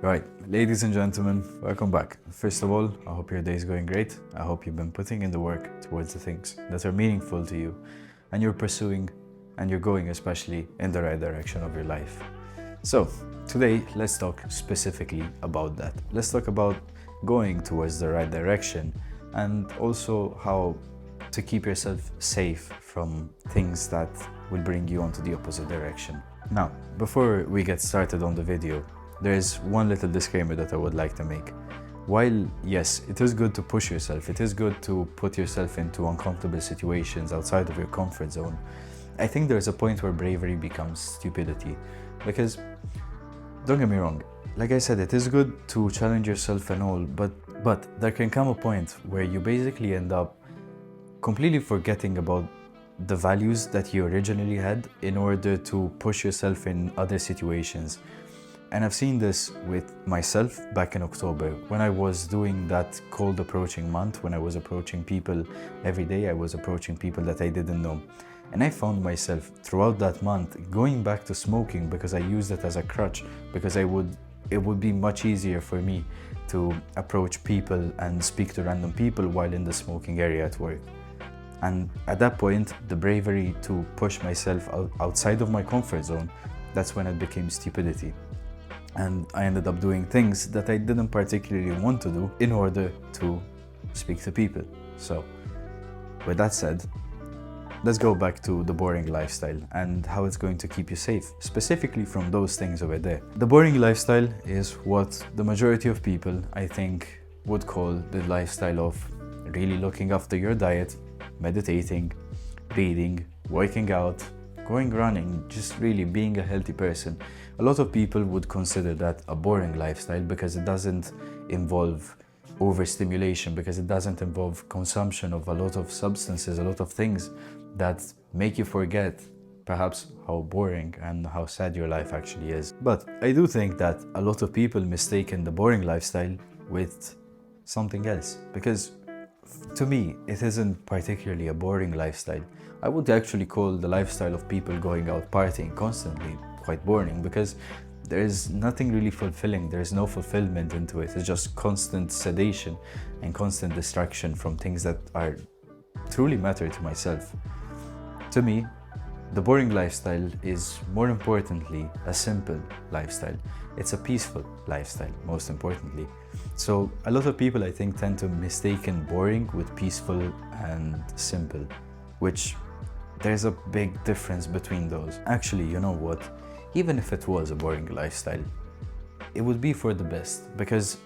Right, ladies and gentlemen, welcome back. First of all, I hope your day is going great. I hope you've been putting in the work towards the things that are meaningful to you and you're pursuing and you're going especially in the right direction of your life. So, today let's talk specifically about that. Let's talk about going towards the right direction and also how to keep yourself safe from things that will bring you onto the opposite direction. Now, before we get started on the video, there is one little disclaimer that I would like to make. While, yes, it is good to push yourself, it is good to put yourself into uncomfortable situations outside of your comfort zone, I think there's a point where bravery becomes stupidity. Because, don't get me wrong, like I said, it is good to challenge yourself and all, but there can come a point where you basically end up completely forgetting about the values that you originally had in order to push yourself in other situations. And I've seen this with myself back in October when I was doing that cold approaching month, when I was approaching people every day, I was approaching people that I didn't know. And I found myself throughout that month going back to smoking because I used it as a crutch, because it would be much easier for me to approach people and speak to random people while in the smoking area at work. And at that point, the bravery to push myself outside of my comfort zone, that's when it became stupidity. And I ended up doing things that I didn't particularly want to do in order to speak to people. So, with that said, let's go back to the boring lifestyle and how it's going to keep you safe, specifically from those things over there. The boring lifestyle is what the majority of people, I think, would call the lifestyle of really looking after your diet, meditating, reading, working out, going running, just really being a healthy person. A lot of people would consider that a boring lifestyle because it doesn't involve overstimulation, because it doesn't involve consumption of a lot of substances, a lot of things that make you forget perhaps how boring and how sad your life actually is. But I do think that a lot of people mistaken the boring lifestyle with something else, because to me, it isn't particularly a boring lifestyle. I would actually call the lifestyle of people going out partying constantly quite boring, because there is nothing really fulfilling. There is no fulfillment into it. It's just constant sedation and constant distraction from things that are truly matter to myself. To me, the boring lifestyle is more importantly a simple lifestyle. It's a peaceful lifestyle, most importantly. So a lot of people, I think, tend to mistaken boring with peaceful and simple, which there's a big difference between those. Actually, you know what? Even if it was a boring lifestyle, it would be for the best, because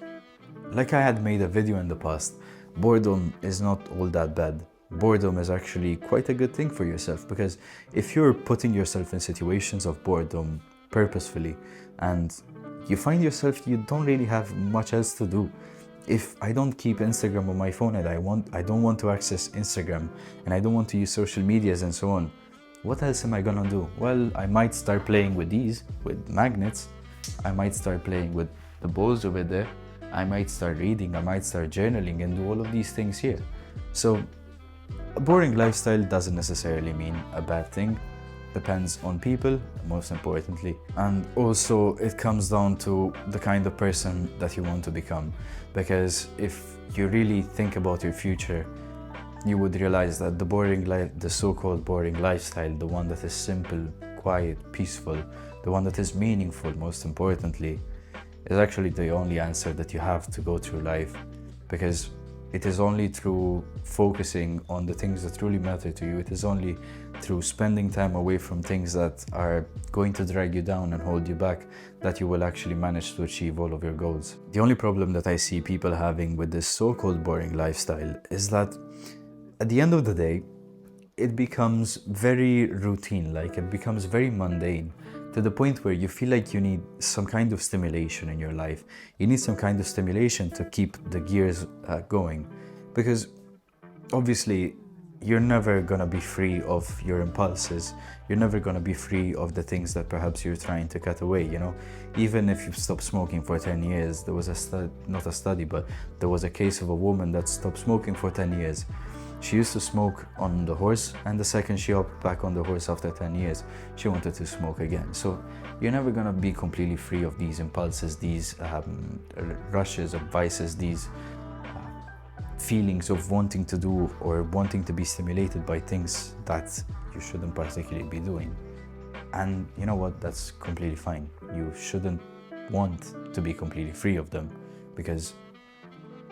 like I had made a video in the past, boredom is not all that bad. Boredom is actually quite a good thing for yourself, because if you're putting yourself in situations of boredom purposefully and you find yourself you don't really have much else to do. If I don't keep Instagram on my phone and I don't want to access Instagram and I don't want to use social medias and so on, what else am I gonna do? Well, I might start playing with magnets. I might start playing with the balls over there. I might start reading, I might start journaling and do all of these things here. So a boring lifestyle doesn't necessarily mean a bad thing. Depends on people, most importantly. And also it comes down to the kind of person that you want to become. Because if you really think about your future, you would realize that the so-called boring lifestyle, the one that is simple, quiet, peaceful, the one that is meaningful, most importantly, is actually the only answer that you have to go through life. Because it is only through focusing on the things that truly matter to you, it is only through spending time away from things that are going to drag you down and hold you back that you will actually manage to achieve all of your goals. The only problem that I see people having with this so-called boring lifestyle is that at the end of the day, it becomes very routine, like it becomes very mundane, to the point where you feel like you need some kind of stimulation in your life. You need some kind of stimulation to keep the gears going. Because obviously, you're never gonna be free of your impulses. You're never gonna be free of the things that perhaps you're trying to cut away, you know? Even if you've stopped smoking for 10 years, there was not a study, but there was a case of a woman that stopped smoking for 10 years. She used to smoke on the horse, and the second she hopped back on the horse after 10 years, she wanted to smoke again. So you're never gonna be completely free of these impulses, these rushes of vices, these feelings of wanting to do or wanting to be stimulated by things that you shouldn't particularly be doing. And you know what? That's completely fine. You shouldn't want to be completely free of them, because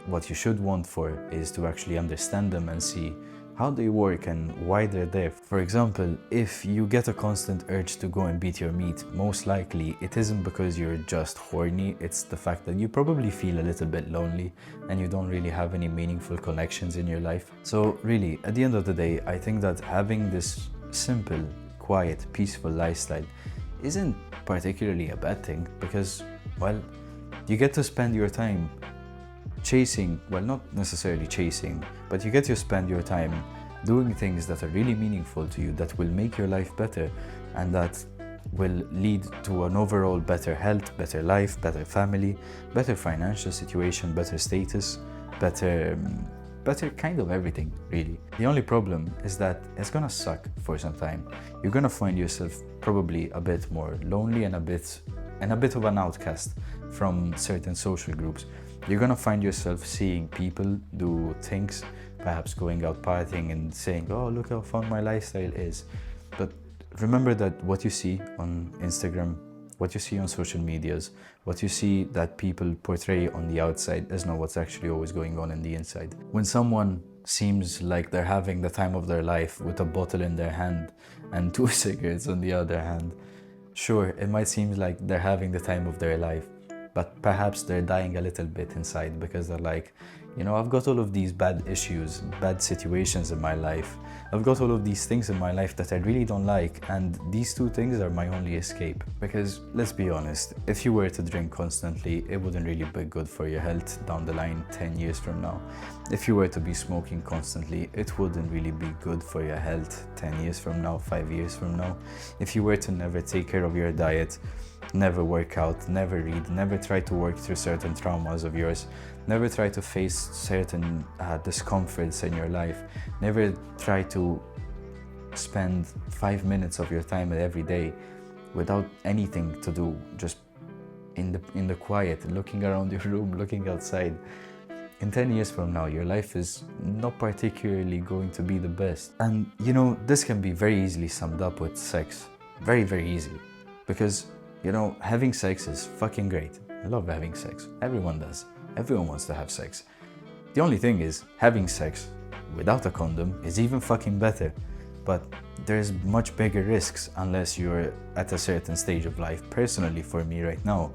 what you should want for is to actually understand them and see how they work and why they're there. For example, if you get a constant urge to go and beat your meat, most likely it isn't because you're just horny, it's the fact that you probably feel a little bit lonely and you don't really have any meaningful connections in your life. So really, at the end of the day, I think that having this simple, quiet, peaceful lifestyle isn't particularly a bad thing, because, well, you get to spend your time chasing, well, not necessarily chasing, but you get to spend your time doing things that are really meaningful to you, that will make your life better, and that will lead to an overall better health, better life, better family, better financial situation, better status, better kind of everything, really. The only problem is that it's gonna suck for some time. You're gonna find yourself probably a bit more lonely and a bit of an outcast from certain social groups. You're gonna find yourself seeing people do things, perhaps going out partying and saying, oh, look how fun my lifestyle is. But remember that what you see on Instagram, what you see on social medias, what you see that people portray on the outside is not what's actually always going on in the inside. When someone seems like they're having the time of their life with a bottle in their hand and 2 cigarettes on the other hand, sure, it might seem like they're having the time of their life, but perhaps they're dying a little bit inside, because they're like, you know, I've got all of these bad issues, bad situations in my life. I've got all of these things in my life that I really don't like, and these 2 things are my only escape. Because let's be honest, if you were to drink constantly, it wouldn't really be good for your health down the line 10 years from now. If you were to be smoking constantly, it wouldn't really be good for your health 10 years from now, 5 years from now. If you were to never take care of your diet, never work out, never read, never try to work through certain traumas of yours, never try to face certain discomforts in your life, never try to spend 5 minutes of your time every day without anything to do, just in the quiet, looking around your room, looking outside. In 10 years from now, your life is not particularly going to be the best. And you know, this can be very easily summed up with sex. Very, very easily. Because, you know, having sex is fucking great. I love having sex. Everyone does. Everyone wants to have sex. The only thing is, having sex without a condom is even fucking better. But there's much bigger risks unless you're at a certain stage of life. Personally, for me right now,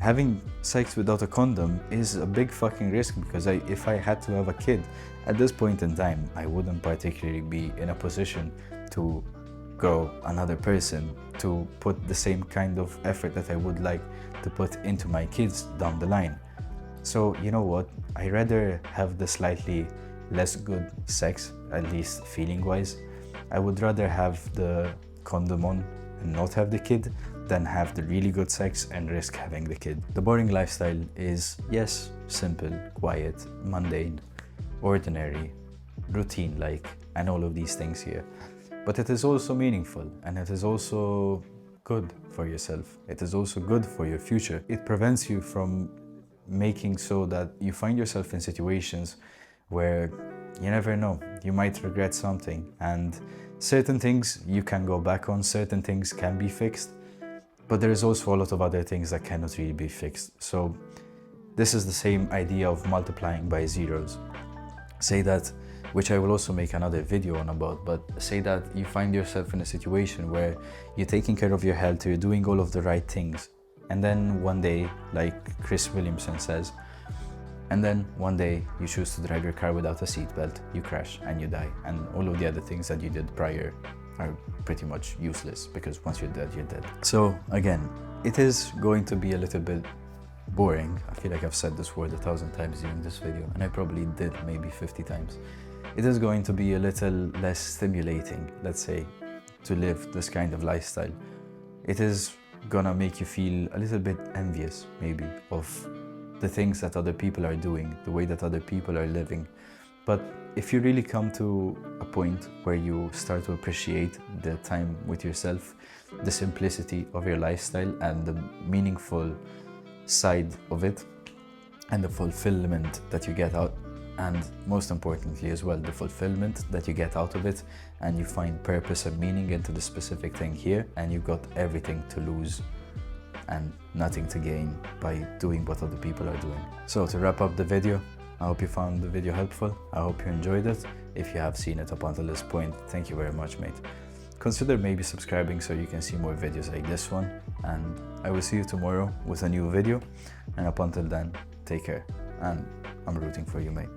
having sex without a condom is a big fucking risk, because if I had to have a kid at this point in time, I wouldn't particularly be in a position to grow another person, to put the same kind of effort that I would like to put into my kids down the line. So you know what, I rather have the slightly less good sex, at least feeling wise. I would rather have the condom on and not have the kid than have the really good sex and risk having the kid. The boring lifestyle is, yes, simple, quiet, mundane, ordinary, routine-like, and all of these things here. But it is also meaningful, and it is also good for yourself. It is also good for your future. It prevents you from making so that you find yourself in situations where you never know, you might regret something, and certain things you can go back on, certain things can be fixed, but there is also a lot of other things that cannot really be fixed. So this is the same idea of multiplying by zeros. Say that, which I will also make another video on about, but say that you find yourself in a situation where you're taking care of your health, you're doing all of the right things, and then one day, like Chris Williamson says, and then one day you choose to drive your car without a seatbelt, you crash and you die, and all of the other things that you did prior are pretty much useless, because once you're dead, you're dead. So again, it is going to be a little bit boring. I feel like I've said this word 1,000 times during this video, and I probably did maybe 50 times. It is going to be a little less stimulating, let's say, to live this kind of lifestyle. It is gonna make you feel a little bit envious, maybe, of the things that other people are doing, the way that other people are living, But if you really come to a point where you start to appreciate the time with yourself, the simplicity of your lifestyle and the meaningful side of it, and the fulfillment that you get out, and most importantly as well, the fulfillment that you get out of it, and you find purpose and meaning into the specific thing here, and you've got everything to lose and nothing to gain by doing what other people are doing. So to wrap up the video, I hope you found the video helpful. I hope you enjoyed it. If you have seen it up until this point, thank you very much, mate. Consider maybe subscribing so you can see more videos like this one, and I will see you tomorrow with a new video, and up until then, take care, and I'm rooting for you, mate.